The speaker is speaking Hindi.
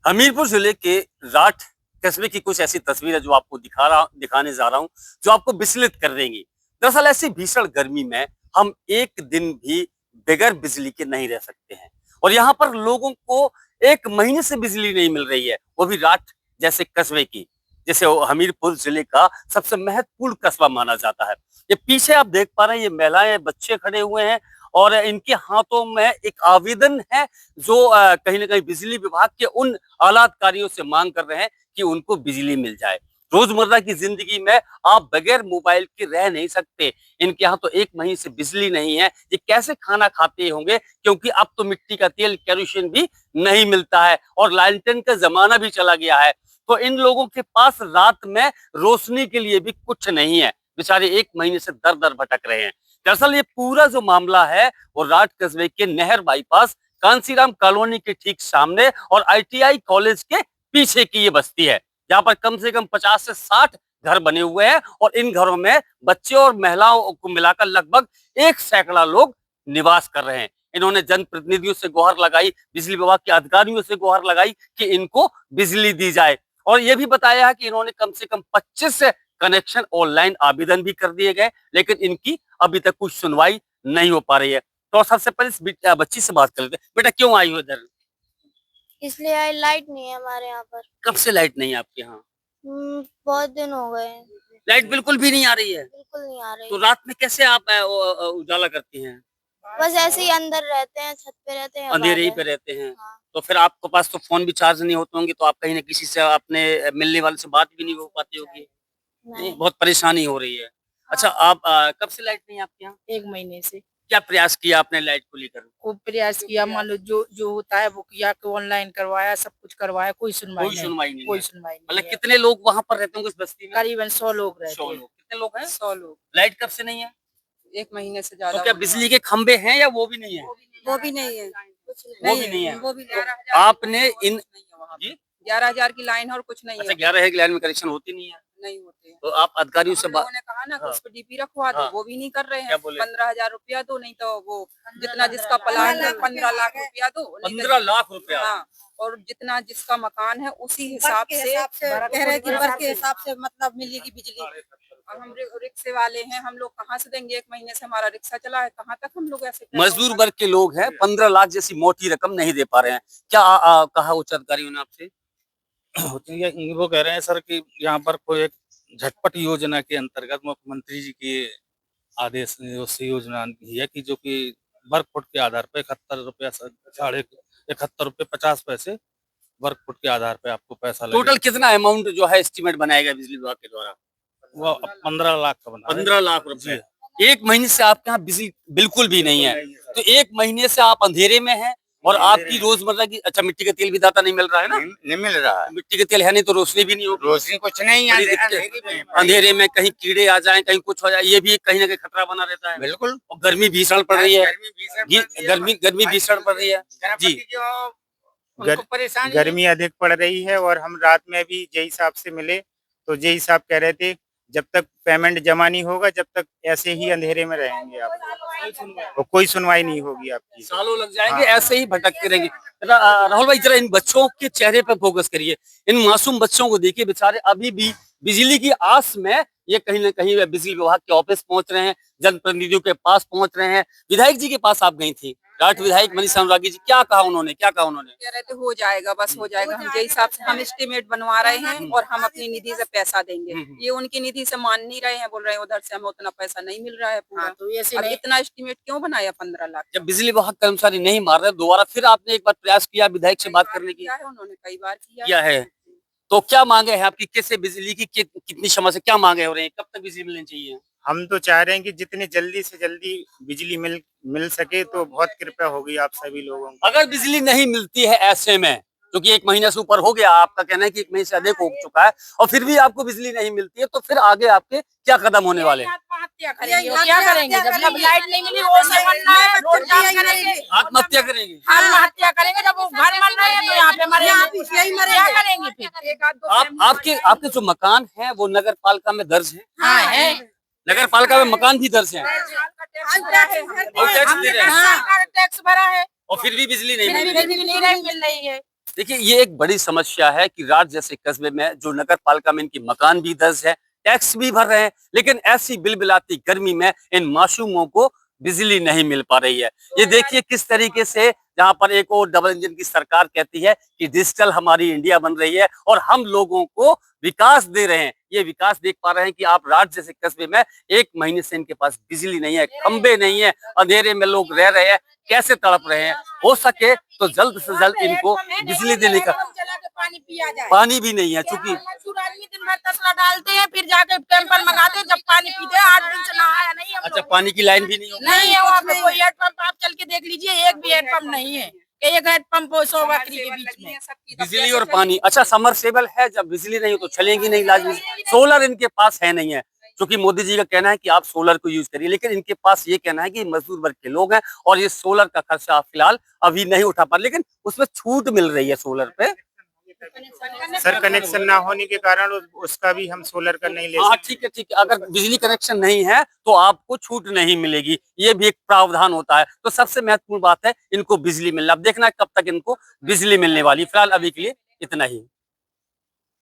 हमीरपुर जिले के राठ कस्बे की कुछ ऐसी तस्वीर है जो आपको दिखाने जा रहा हूं, जो आपको विचलित कर देंगी। दरअसल ऐसी भीषण गर्मी में हम एक दिन भी बगैर बिजली के नहीं रह सकते हैं, और यहाँ पर लोगों को एक महीने से बिजली नहीं मिल रही है, वो भी राठ जैसे कस्बे की, जैसे वो हमीरपुर जिले का सबसे महत्वपूर्ण कस्बा माना जाता है। ये पीछे आप देख पा रहे हैं, ये महिलाएं बच्चे खड़े हुए हैं और इनके हाथों में एक आवेदन है जो कहीं ना कहीं बिजली विभाग के उन आलाधिकारियों से मांग कर रहे हैं कि उनको बिजली मिल जाए। रोजमर्रा की जिंदगी में आप बगैर मोबाइल के रह नहीं सकते। इनके यहाँ तो एक महीने से बिजली नहीं है, ये कैसे खाना खाते होंगे, क्योंकि अब तो मिट्टी का तेल केरोसिन भी नहीं मिलता है और लालटेन का जमाना भी चला गया है। तो इन लोगों के पास रात में रोशनी के लिए भी कुछ नहीं है। बेचारे एक महीने से दर दर भटक रहे हैं। दरअसल ये पूरा जो मामला है वो राठ कस्बे के नहर बाईपास कांसीराम कॉलोनी के ठीक सामने और ITI कॉलेज के पीछे की ये बस्ती है, जहां पर कम से कम 50 से 60 घर बने हुए हैं और इन घरों में बच्चे और महिलाओं को मिलाकर लगभग 1 सैकड़ा लोग निवास कर रहे हैं। इन्होंने जनप्रतिनिधियों से गुहार लगाई, बिजली विभाग के अधिकारियों से गुहार लगाई कि इनको बिजली दी जाए, और ये भी बताया है कि इन्होंने कम से कम 25 कनेक्शन ऑनलाइन आवेदन भी कर दिए गए, लेकिन इनकी अभी तक कुछ सुनवाई नहीं हो पा रही है। तो सबसे पहले इस बच्ची से बात कर लेते हैं। बेटा क्यों आई हो इधर? इसलिए आई, लाइट नहीं है हमारे यहाँ पर। कब से लाइट नहीं है आपके यहाँ? बहुत दिन हो गए हैं। लाइट बिल्कुल भी नहीं आ रही है? बिल्कुल नहीं आ रही। तो रात में कैसे आप उजाला करती हैं? बस ऐसे ही अंदर रहते हैं, छत पे रहते हैं, अंधेरे ही बाहर पे है। रहते हैं? हाँ। तो फिर आपके पास तो फोन भी चार्ज नहीं होते होंगे, तो आप कहीं ना किसी से अपने मिलने वाले से बात भी नहीं हो पाती होगी? नहीं, बहुत परेशानी हो रही है। अच्छा, हाँ। आप कब से लाइट नहीं है आपके यहाँ? 1 महीने से क्या प्रयास किया आपने लाइट को लेकर? खूब प्रयास किया। मान लो जो जो होता है वो किया, कि ऑनलाइन करवाया, सब कुछ करवाया, कोई सुनवाई कोई सुनवाई नहीं कोई है। सुनवाई नहीं मतलब है। कितने लोग वहां पर रहते होंगे इस बस्ती में? करीबन 100 लोग रहते 100 हैं। लोग। कितने लोग हैं? 100 लोग। लाइट कब से नहीं है? 1 महीने से तो ज्यादा क्या बिजली के खंभे हैं या वो भी नहीं है? वो भी नहीं है। वो भी नहीं है। वो भी तो आपने इन जी 11,000 की लाइन है और कुछ नहीं अच्छा, है। 11 है कि लाइन में कनेक्शन होती नहीं है? नहीं होते हैं। तो आप अधिकारियों से लोगों ने कहा ना कि हाँ। उस पर डीपी रखवा दो, हाँ। वो भी नहीं कर रहे क्या हैं। बोले? 15,000 रुपया दो, नहीं तो वो जितना जिसका प्लान है 15 लाख रुपया दो। 15 लाख रुपया? हाँ, और जितना जिसका मकान है उसी हिसाब से कह रहे कि वर्ग के हिसाब से मतलब मिलेगी बिजली। अब हम रिक्शे वाले हैं, हम लोग कहाँ से देंगे? 1 महीने से हमारा रिक्शा चला है, कहाँ तक हम लोग ऐसे मजदूर वर्ग के लोग हैं, 15 लाख जैसी मोटी रकम नहीं दे पा रहे हैं। क्या कहा उच्च अधिकारियों ने आपसे? वो कह रहे हैं सर कि यहाँ पर कोई एक झटपट योजना के अंतर्गत मुख्यमंत्री जी की आदेश से योजना ही है कि जो कि वर्ग फुट के आधार पर 71 रुपया 71 रुपये 50 पैसे वर्ग फुट के आधार पे आपको पैसा लगेगा। टोटल कितना अमाउंट जो है एस्टिमेट बनाया गया बिजली विभाग के द्वारा? वो 15 लाख का बना 15 लाख रुपए। एक महीने से आपके यहाँ बिजली बिल्कुल भी नहीं है, तो एक महीने से आप अंधेरे में हैं और आपकी रोजमर्रा की अच्छा मिट्टी का तेल भी दाता नहीं मिल रहा है ना? नहीं मिल रहा है। मिट्टी का तेल है नहीं तो रोशनी भी नहीं होगी। रोशनी कुछ नहीं बड़ी है। दिक्कत। अंधेरे में कहीं कीड़े आ जाएं, कहीं कुछ हो जाए, ये भी कहीं ना कहीं खतरा बना रहता है। बिल्कुल। और गर्मी भीषण पड़ रही है। गर्मी भीषण पड़ रही है जी। गर्मी अधिक पड़ रही है और हम रात में भी जय साहब से मिले तो जय साहब कह रहे थे जब तक पेमेंट जमा नहीं होगा जब तक ऐसे ही अंधेरे में रहेंगे आप, और कोई सुनवाई नहीं होगी आपकी। सालों लग जाएंगे। हाँ। ऐसे ही भटकते रहेंगे। राहुल भाई जरा इन बच्चों के चेहरे पर फोकस करिए, इन मासूम बच्चों को देखिए, बेचारे अभी भी बिजली की आस में ये कहीं ना कहीं बिजली विभाग के ऑफिस पहुंच रहे हैं, जनप्रतिनिधियों के पास पहुंच रहे हैं। विधायक जी के पास आप गई थी, राठ विधायक मनीष अनुरागी जी, क्या कहा उन्होंने? कह रहे थे हो जाएगा, बस हो जाएगा। हम जय हिसाब से हम एस्टिमेट बनवा रहे हैं और हम अपनी निधि से पैसा देंगे। ये उनकी निधि से मान नहीं रहे हैं, बोल रहे हैं उधर से हमें उतना पैसा नहीं मिल रहा है पूरा। तो अब इतना एस्टिमेट क्यों बनाया 15 लाख? जब बिजली विभाग कर्मचारी नहीं मार रहे, दोबारा फिर आपने एक बार प्रयास किया विधायक से बात करने की? उन्होंने कई बार किया है। तो क्या मांगे हैं आपकी? कैसे बिजली की कितनी समस्या, क्या मांगे हो रही है? कब तक बिजली मिलनी चाहिए? हम तो चाह रहे हैं कि जितनी जल्दी से जल्दी बिजली मिल सके तो बहुत कृपया होगी आप सभी लोगों को। अगर बिजली नहीं मिलती है ऐसे में, क्योंकि 1 महीने से ऊपर हो गया, आपका कहना है कि 1 महीने से अधिक हो चुका है, और फिर भी आपको बिजली नहीं मिलती है, तो फिर आगे आपके क्या कदम होने वाले हैं? आत्महत्या करेंगे। क्या करेंगे जब लाइट नहीं मिली? वो सब बनना है, रोड जाम करेंगे, आत्महत्या करेंगे। आत्महत्या करेंगे। जब वो घर बन रहे हैं तो यहाँ पे मरेंगे, क्या करेंगे फिर? आपके जो मकान है वो नगर पालिका में दर्ज है? हाँ है। नगर पालिका में मकान भी दर्ज है और टैक्स दे रहे हैं, टैक्स भरा है और फिर भी बिजली नहीं नहीं मिल रही। मिल रही है। देखिए ये एक बड़ी समस्या है कि रात जैसे कस्बे में जो नगर पालिका में इनके मकान भी दर्ज है, टैक्स भी भर रहे हैं, लेकिन ऐसी बिलबिलाती गर्मी में इन मासूमों को बिजली नहीं मिल पा रही है। ये देखिए किस तरीके से जहां पर एक और डबल इंजन की सरकार कहती है कि डिजिटल हमारी इंडिया बन रही है और हम लोगों को विकास दे रहे हैं। ये विकास देख पा रहे हैं कि आप रात जैसे कस्बे में 1 महीने से इनके पास बिजली नहीं है, खंबे नहीं है, अंधेरे में लोग रह रहे हैं, कैसे तड़प रहे हैं। हो सके तो जल्द से जल्द इनको बिजली देने का पानी पिया जाए। पानी भी नहीं है चूंकि आदमी दिन भर तसला डालते हैं, फिर जाके कैंपर मंगाते हैं, जब पानी पीते हैं 8 दिन से नहाया नहीं। अच्छा पानी की लाइन भी नहीं होगी? नहीं है वहाँ पे कोई हेडपंप, आप चल के देख लीजिए, एक भी हेडपंप नहीं है। एक हेडपंप 100 बकरी के बीच में। बिजली और पानी, अच्छा समरसेबल है, जब बिजली नहीं हो तो चलेंगी नहीं लाजमी। सोलर इनके पास है नहीं है, क्योंकि मोदी जी का कहना है कि आप सोलर को यूज करिए, लेकिन इनके पास ये कहना है कि मजदूर वर्ग के लोग हैं और ये सोलर का खर्चा फिलहाल अभी नहीं उठा पा, लेकिन उसमें छूट मिल रही है सोलर पे। सर कनेक्शन ना होने के कारण उसका भी हम सोलर का नहीं ले हाँ सकते। ठीक है ठीक है, अगर बिजली कनेक्शन नहीं है तो आपको छूट नहीं मिलेगी, ये भी एक प्रावधान होता है। तो सबसे महत्वपूर्ण बात है इनको बिजली मिलना। अब देखना है कब तक इनको बिजली मिलने वाली। फिलहाल अभी के लिए इतना ही।